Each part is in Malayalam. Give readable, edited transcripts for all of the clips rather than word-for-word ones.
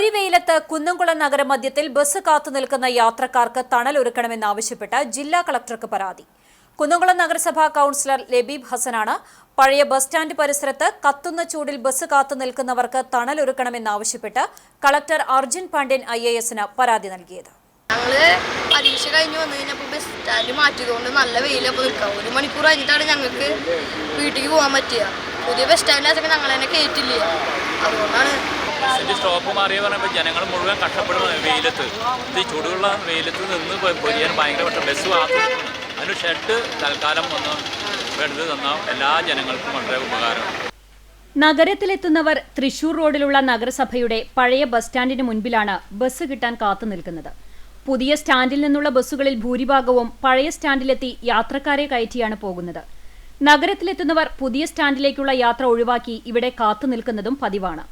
പൊരിവെയിലത്ത് കുന്നംകുളം നഗരമധ്യത്തിൽ ബസ് കാത്തുനിൽക്കുന്ന യാത്രക്കാർക്ക് തണലൊരുക്കണമെന്നാവശ്യപ്പെട്ട് ജില്ലാ കളക്ടർക്ക് പരാതി. കുന്നംകുളം നഗരസഭാ കൌൺസിലർ ലബീബ് ഹസനാണ് പഴയ ബസ് സ്റ്റാൻഡ് പരിസരത്ത് കത്തുന്ന ചൂടിൽ ബസ് കാത്തുനിൽക്കുന്നവർക്ക് തണലൊരുക്കണമെന്നാവശ്യപ്പെട്ട് കളക്ടർ അർജുൻ പാണ്ഡ്യൻ IAS-ന് പരാതി നൽകിയത്. ഞങ്ങള് പരീക്ഷ കഴിഞ്ഞ് വന്നു കഴിഞ്ഞപ്പോൾ ബസ് സ്റ്റാൻഡ് മാറ്റിയതുകൊണ്ട് നല്ല വെയിലപ്പോൾ നിൽക്കാം. 1 മണിക്കൂർ കഴിഞ്ഞിട്ടാണ് ഞങ്ങൾക്ക് വീട്ടിലേക്ക് പോകാൻ പറ്റുക. പുതിയ ബസ് സ്റ്റാൻഡിലൊക്കെ ഞങ്ങൾ തന്നെ കയറ്റില്ല. അതുകൊണ്ടാണ് സ്റ്റോപ്പ് മാറിയ പറഞ്ഞപ്പോൾ ജനങ്ങൾ മുഴുവൻ കഷ്ടപ്പെടുന്ന വെയിലത്ത്, ഈ ചൂടുള്ള വെയിലത്ത് നിന്ന് പൊരിയാൻ ഭയങ്കര ബസ് കാത്തുനിൽക്കുന്നു. അതിന് ഷെഡ് തൽക്കാലം ഒന്ന് എടുത്ത് തന്നാൽ എല്ലാ ജനങ്ങൾക്കും വളരെ ഉപകാരമാണ്. നഗരത്തിലെത്തുന്നവർ തൃശൂർ റോഡിലുള്ള നഗരസഭയുടെ പഴയ ബസ് സ്റ്റാൻഡിന് മുൻപിലാണ് ബസ് കിട്ടാൻ കാത്തുനിൽക്കുന്നത്. പുതിയ സ്റ്റാൻഡിൽ നിന്നുള്ള ബസ്സുകളിൽ ഭൂരിഭാഗവും പഴയ സ്റ്റാൻഡിലെത്തി യാത്രക്കാരെ കയറ്റിയാണ് പോകുന്നത്. നഗരത്തിലെത്തുന്നവർ പുതിയ സ്റ്റാൻഡിലേക്കുള്ള യാത്ര ഒഴിവാക്കി ഇവിടെ കാത്തുനിൽക്കുന്നതും പതിവാണ്.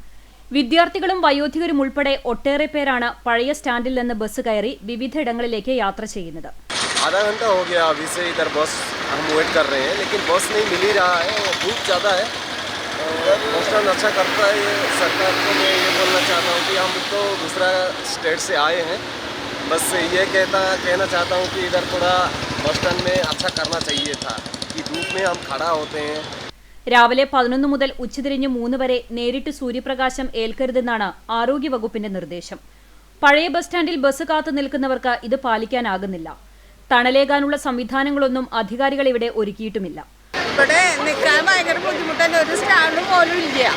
വിദ്യാർത്ഥികളും വയോധികരും ഉൾപ്പെടെ ഒട്ടേറെ പേരാണ് പഴയ സ്റ്റാൻഡിൽ നിന്ന് ബസ് കയറി വിവിധയിടങ്ങളിലേക്ക് യാത്ര ചെയ്യുന്നത്. आधा घंटा हो गया अभी से इधर बस हम वेट कर रहे हैं, लेकिन बस नहीं मिल ही रहा है. धूप ज़्यादा है. बस स्टैंड अच्छा करता है ये सरकार को. मैं ये बोलना चाहता हूँ कि हम तो दूसरा स्टेट से आए हैं, बस ये कहना चाहता हूँ कि इधर थोड़ा बस स्टैंड में अच्छा करना चाहिए था कि धूप में हम खड़ा होते हैं. രാവിലെ 11 മുതൽ ഉച്ചതിരിഞ്ഞ് 3 വരെ നേരിട്ട് സൂര്യപ്രകാശം ഏൽക്കരുതെന്നാണ് ആരോഗ്യവകുപ്പിന്റെ നിർദ്ദേശം. പഴയ ബസ് സ്റ്റാൻഡിൽ ബസ് കാത്തു നിൽക്കുന്നവർക്ക് ഇത് പാലിക്കാനാകുന്നില്ല. തണലേകാനുള്ള സംവിധാനങ്ങളൊന്നും അധികാരികൾ ഇവിടെ ഒരുക്കിയിട്ടുമില്ല. ഇവിടെ നിൽക്കാൻ ഭയങ്കര ബുദ്ധിമുട്ടല്ലേ. ഒരു സ്റ്റാൻഡ് പോലും ഇല്ല.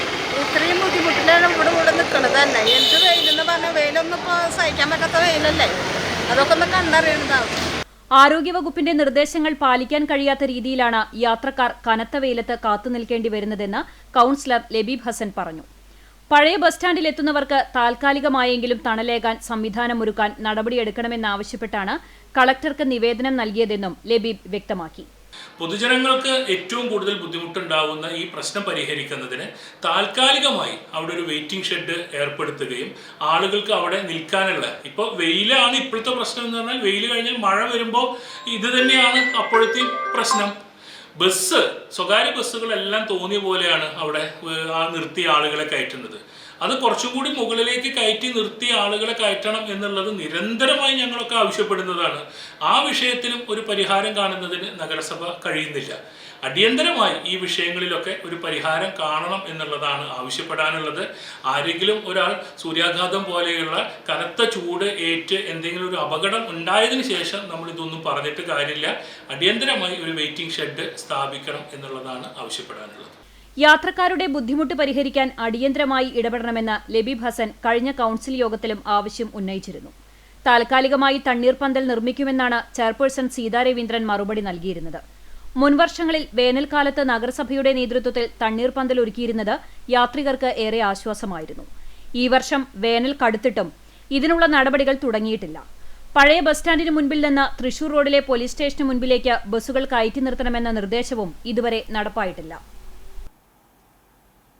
ഇത്രയും ബുദ്ധിമുട്ടിലാണ് ഇവിടെ നിൽക്കുന്നത് തന്നെ. എന്ത് വെയിലെന്ന് പറഞ്ഞാൽ വെയിലൊന്നും ഇപ്പോൾ സഹിക്കാൻ പറ്റാത്ത വെയിലല്ലേ. അതൊക്കെ ഒന്ന് കണ്ടറിയുന്നതാവും. ആരോഗ്യവകുപ്പിന്റെ നിർദ്ദേശങ്ങൾ പാലിക്കാൻ കഴിയാത്ത രീതിയിലാണ് യാത്രക്കാർ കനത്ത വെയിലത്ത് കാത്തുനിൽക്കേണ്ടി വരുന്നതെന്ന് കൌൺസിലർ ലബീബ് ഹസൻ പറഞ്ഞു. പഴയ ബസ് സ്റ്റാൻഡിൽ എത്തുന്നവർക്ക് താൽക്കാലികമായെങ്കിലും തണലേകാൻ സംവിധാനമൊരുക്കാൻ നടപടിയെടുക്കണമെന്നാവശ്യപ്പെട്ടാണ് കളക്ടർക്ക് നിവേദനം നൽകിയതെന്നും ലബീബ് വ്യക്തമാക്കി. പൊതുജനങ്ങൾക്ക് ഏറ്റവും കൂടുതൽ ബുദ്ധിമുട്ടുണ്ടാവുന്ന ഈ പ്രശ്നം പരിഹരിക്കുന്നതിന് താൽക്കാലികമായി അവിടെ ഒരു വെയിറ്റിംഗ് ഷെഡ് ഏർപ്പെടുത്തുകയും ആളുകൾക്ക് അവിടെ നിൽക്കാനുള്ള, ഇപ്പോൾ വെയിലാണ് ഇപ്പോഴത്തെ പ്രശ്നം എന്ന് പറഞ്ഞാൽ, വെയിൽ കഴിഞ്ഞാൽ മഴ വരുമ്പോൾ ഇത് തന്നെയാണ് അപ്പോഴത്തെ പ്രശ്നം. സ്വകാര്യ ബസ്സുകളെല്ലാം തോന്നിയ പോലെയാണ് അവിടെ നിർത്തിയ ആളുകളെ കയറ്റുന്നത്. അത് കുറച്ചും കൂടി മുകളിലേക്ക് കയറ്റി നിർത്തിയ ആളുകളെ കയറ്റണം എന്നുള്ളത് നിരന്തരമായി ഞങ്ങളൊക്കെ ആവശ്യപ്പെടുന്നതാണ്. ആ വിഷയത്തിലും ഒരു പരിഹാരം കാണുന്നതിന് നഗരസഭ കഴിയുന്നില്ല. അടിയന്തരമായി ഈ വിഷയങ്ങളിലൊക്കെ ഒരു പരിഹാരം കാണണം എന്നുള്ളതാണ് ആവശ്യപ്പെടാനുള്ളത്. ആരെങ്കിലും ഒരാൾ സൂര്യാഘാതം പോലെയുള്ള കനത്ത ചൂട് ഏറ്റ് എന്തെങ്കിലും ഒരു അപകടം ഉണ്ടായതിനു ശേഷം നമ്മൾ ഇതൊന്നും പറഞ്ഞിട്ട് കാര്യമില്ല. അടിയന്തരമായി ഒരു വെയിറ്റിംഗ് ഷെഡ് സ്ഥാപിക്കണം എന്നുള്ളതാണ് ആവശ്യപ്പെടാനുള്ളത്. യാത്രക്കാരുടെ ബുദ്ധിമുട്ട് പരിഹരിക്കാൻ അടിയന്തരമായി ഇടപെടണമെന്ന് ലബീബ് ഹസൻ കഴിഞ്ഞ കൌൺസിൽ യോഗത്തിലും ആവശ്യം ഉന്നയിച്ചിരുന്നു. താൽക്കാലികമായി തണ്ണീർപന്തൽ നിർമ്മിക്കുമെന്നാണ് ചെയർപേഴ്സൺ സീതാ രവീന്ദ്രൻ മറുപടി നൽകിയിരുന്നത്. മുൻവർഷങ്ങളിൽ വേനൽക്കാലത്ത് നഗരസഭയുടെ നേതൃത്വത്തിൽ തണ്ണീർപന്തൽ ഒരുക്കിയിരുന്നത് യാത്രികർക്ക് ഏറെ ആശ്വാസമായിരുന്നു. ഈ വർഷം വേനൽ കടുത്തിട്ടും ഇതിനുള്ള നടപടികൾ തുടങ്ങിയിട്ടില്ല. പഴയ ബസ് സ്റ്റാൻഡിന് മുൻപിൽ നിന്ന് തൃശൂർ റോഡിലെ പോലീസ് സ്റ്റേഷന് മുൻപിലേക്ക് ബസ്സുകൾ കയറ്റി നിർത്തണമെന്ന നിർദ്ദേശവും ഇതുവരെ നടപ്പായിട്ടില്ല.